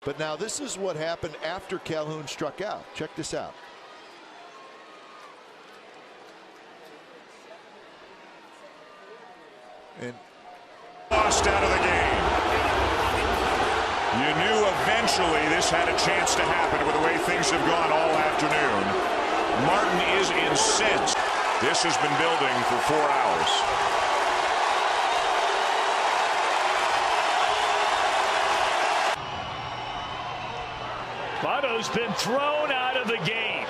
But now this is what happened after Calhoun struck out. Check this out. And lost out of the game. You knew eventually this had a chance to happen with the way things have gone all afternoon. Martin is incensed. This has been building for 4 hours. Votto's been thrown out of the game.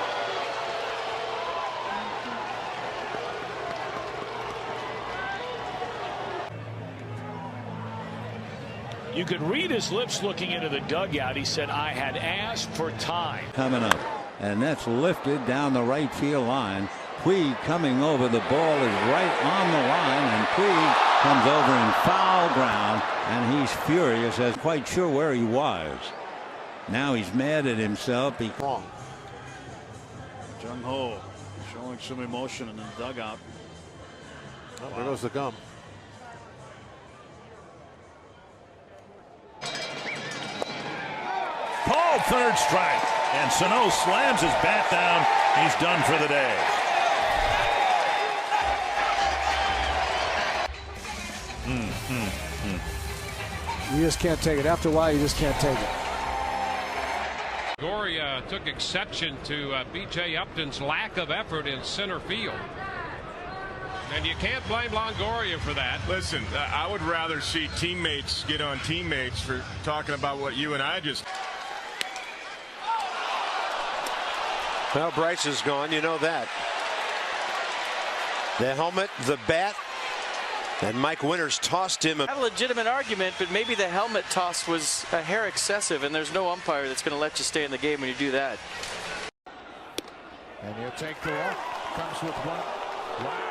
You could read his lips looking into the dugout. He said, I had asked for time. Coming up, and that's lifted down the right field line. Puig coming over. The ball is right on the line, and Puig comes over in foul ground, and he's furious, as quite sure where he was. Now he's mad at himself. Wrong. Jung Ho showing some emotion in the dugout. Oh, wow. There goes the gum. Called third strike, and Sano slams his bat down. He's done for the day. You just can't take it. After a while, you just can't take it. Gorey took exception to B.J. Upton's lack of effort in center field. And you can't blame Longoria for that. Listen, I would rather see teammates get on teammates for talking about what you and I just. Well, Bryce is gone. You know that. The helmet, the bat, and Mike Winters tossed him. I have a legitimate argument, but maybe the helmet toss was a hair excessive, and there's no umpire that's going to let you stay in the game when you do that. And he'll take the walk. Comes with one. Wow.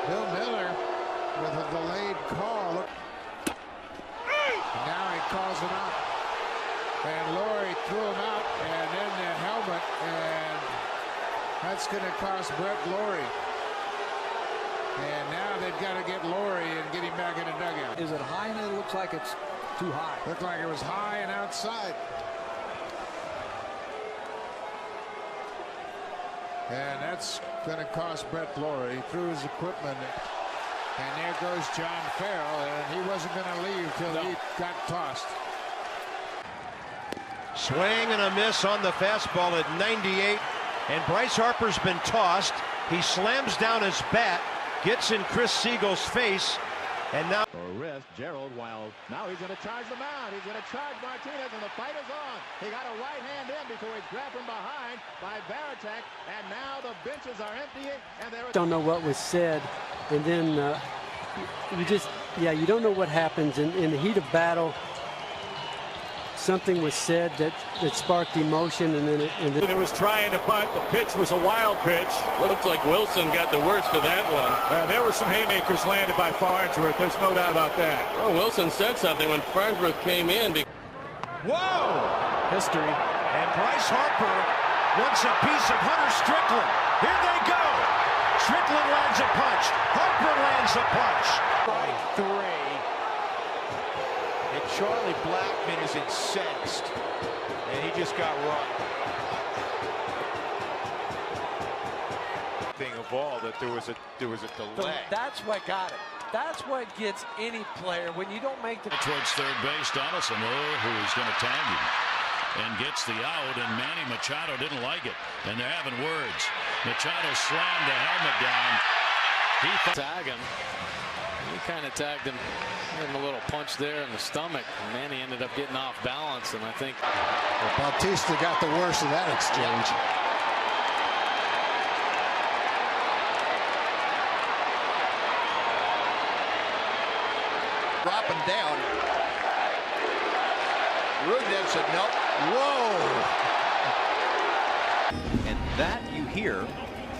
Bill Miller with a delayed call. And now he calls him out. And Laurie threw him out, and then the helmet, and that's going to cost Brett Laurie. And now they've got to get Laurie and get him back in the dugout. Is it high? And it looks like it's too high. Looked like it was high and outside. And that's going to cost Brett Laurie. He threw his equipment. And there goes John Farrell. And he wasn't going to leave till he got tossed. Swing and a miss on the fastball at 98. And Bryce Harper's been tossed. He slams down his bat. Gets in Chris Siegel's face, and now for a wrist. Gerald, while now he's going to charge the mound. He's going to charge Martinez, and the fight is on. He got a right hand in before he's grabbed from behind by Varitek, and now the benches are empty. And there don't know what was said, and then you don't know what happens in the heat of battle. Something was said that sparked emotion, and then it was trying to bunt. The pitch was a wild pitch. Looks like Wilson got the worst of that one. There were some haymakers landed by Farnsworth. There's no doubt about that. Well, Wilson said something when Farnsworth came in. Whoa! History. And Bryce Harper wants a piece of Hunter Strickland. Here they go. Strickland lands a punch. Harper lands a punch. Strike 3. And Charlie Blackmon is incensed, and he just got run. Thing of all that there was a delay. That's what got it. That's what gets any player when you don't make the. Towards third base, Donaldson, who is going to tag him, and gets the out. And Manny Machado didn't like it, and they're having words. Machado slammed the helmet down. He tag him. He kind of tagged him. Gave him a little punch there in the stomach. And Manny ended up getting off balance, and I think Bautista got the worst of that exchange. Dropping down. Rudin said nope. Whoa! And that you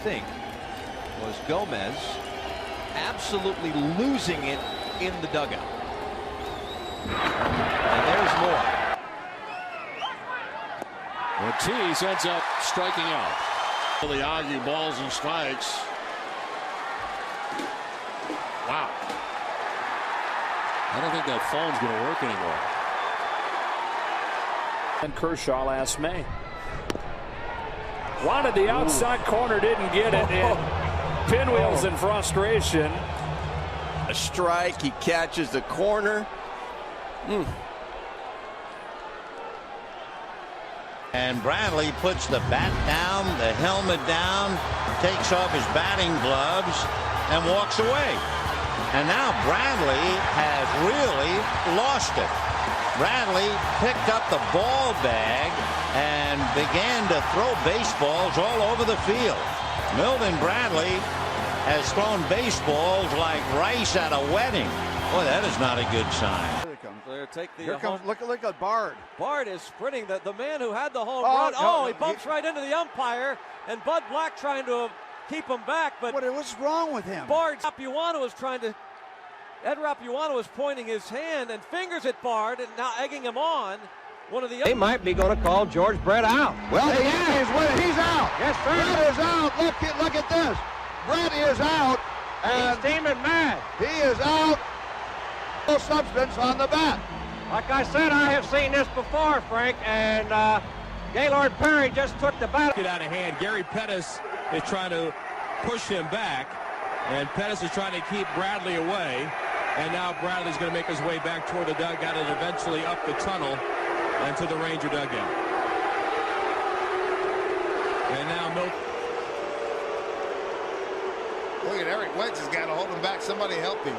think was Gomez absolutely losing it in the dugout. And there's more. Ortiz ends up striking out. Really argue balls and strikes. Wow. I don't think that phone's going to work anymore. And Kershaw last May. Wanted the outside corner, didn't get it, and pinwheels in frustration. A strike, he catches the corner. And Bradley puts the bat down, the helmet down, takes off his batting gloves, and walks away. And now Bradley has really lost it. Bradley picked up the ball bag and began to throw baseballs all over the field. Milton Bradley has thrown baseballs like rice at a wedding. Boy, that is not a good sign. Here it comes. They're take the Here comes, look at Bard. Bard is sprinting. The man who had the home Oh, run. no, He bumps right into the umpire, and Bud Black trying to keep him back. But What's wrong with him? Bard Rapuano was trying to. Ed Rapuano was pointing his hand and fingers at Bard and now egging him on. One of the They might be going to call George Brett out. Well, he is. He's out. Yes, sir. Brett is out. Look at this. Brett is out. And He's steaming mad. he is out. No substance on the bat. Like I said, I have seen this before, Frank, and Gaylord Perry just took the bat. Get out of hand. Gary Pettis is trying to push him back, and Pettis is trying to keep Bradley away. And now Bradley's going to make his way back toward the dugout and eventually up the tunnel and to the Ranger dugout. And now Milton. Look at Eric Wedge has got to hold him back. Somebody help him.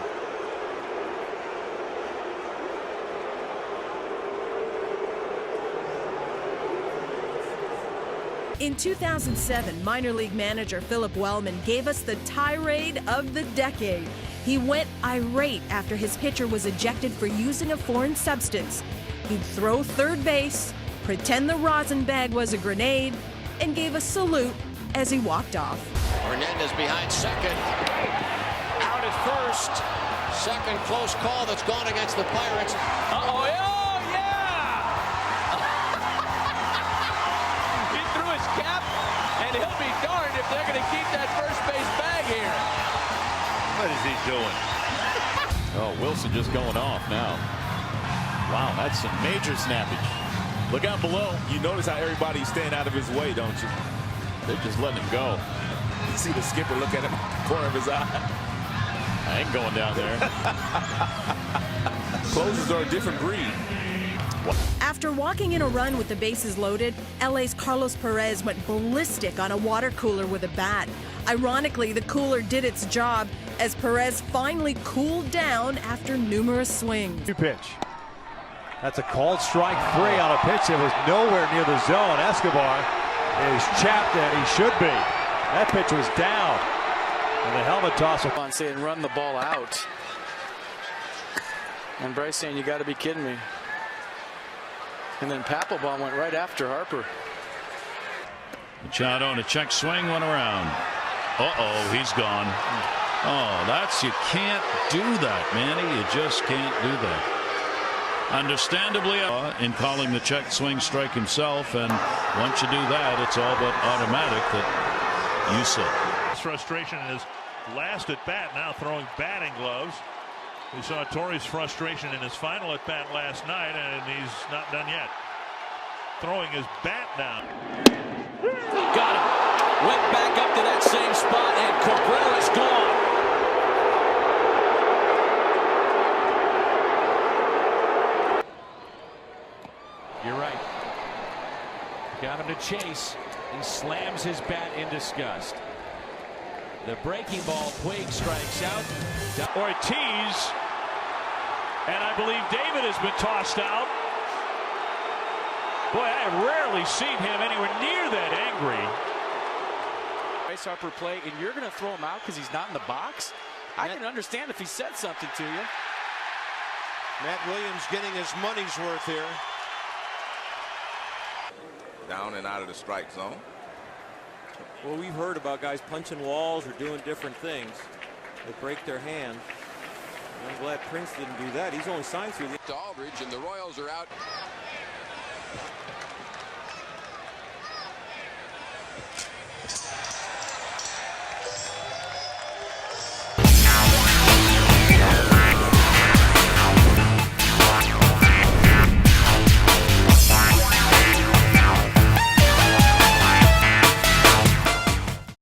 In 2007, minor league manager Philip Wellman gave us the tirade of the decade. He went irate after his pitcher was ejected for using a foreign substance. He'd throw third base, pretend the rosin bag was a grenade, and gave a salute as he walked off. Hernandez behind second. Out at first. Second close call that's gone against the Pirates. Oh, yeah! He threw his cap, and he'll be darned if they're going to keep that first base bag here. What is he doing? Oh, Wilson just going off now. Wow, that's some major snappage. Look out below. You notice how everybody's staying out of his way, don't you? They're just letting him go. You see the skipper look at him out the corner of his eye. I ain't going down there. Closers are a different breed. After walking in a run with the bases loaded, LA's Carlos Perez went ballistic on a water cooler with a bat. Ironically, the cooler did its job as Perez finally cooled down after numerous swings. Pitch. That's a called strike 3 on a pitch that was nowhere near the zone. Escobar is chapped and he should be. That pitch was down. And the helmet toss. On saying run the ball out. And Bryce saying you got to be kidding me. And then Papelbon went right after Harper. Machado and a check swing went around. Uh-oh, he's gone. Oh, you can't do that, Manny. You just can't do that. Understandably, in calling the check swing strike himself, and once you do that, it's all but automatic that you sit. Frustration in his last at bat, now throwing batting gloves. We saw Torres' frustration in his final at bat last night, and he's not done yet. Throwing his bat down. Got him. Went back up to that same spot, and Cabrera's gone. You're right. Got him to chase. He slams his bat in disgust. The breaking ball, Puig strikes out. Ortiz, and I believe David has been tossed out. Boy, I have rarely seen him anywhere near that angry. Bryce Harper play, and you're going to throw him out because he's not in the box? I can understand if he said something to you. Matt Williams getting his money's worth here. Down and out of the strike zone. Well, we've heard about guys punching walls or doing different things that break their hand. I'm glad Prince didn't do that. He's only signed through the to Aldridge, and the Royals are out